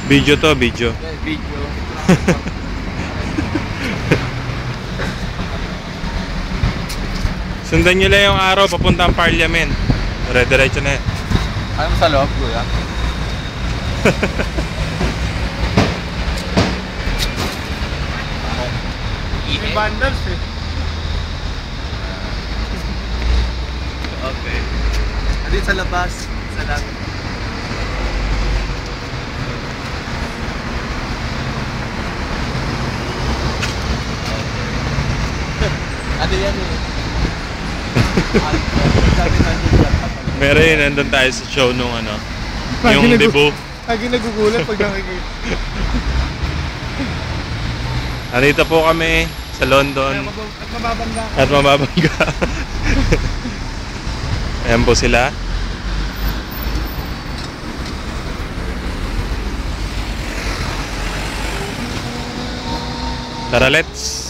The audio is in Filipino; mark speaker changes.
Speaker 1: Video to, video.
Speaker 2: Video.
Speaker 1: Sundan nyo lang yung araw papuntang Parliament. Dire-diretso na yan.
Speaker 2: Ano mo sa loob, kuya?
Speaker 3: May bundles eh.
Speaker 2: Okay. Adi sa labas. Sa lang. Adi yan eh.
Speaker 1: Meron yun, nandun tayo sa show nung ano, yung debut.
Speaker 3: Lagi nagugulat pag nakikita.
Speaker 1: Nandito po kami sa London
Speaker 3: At mababangga ka.
Speaker 1: at mababangga. Ayan po sila. Tara, let's!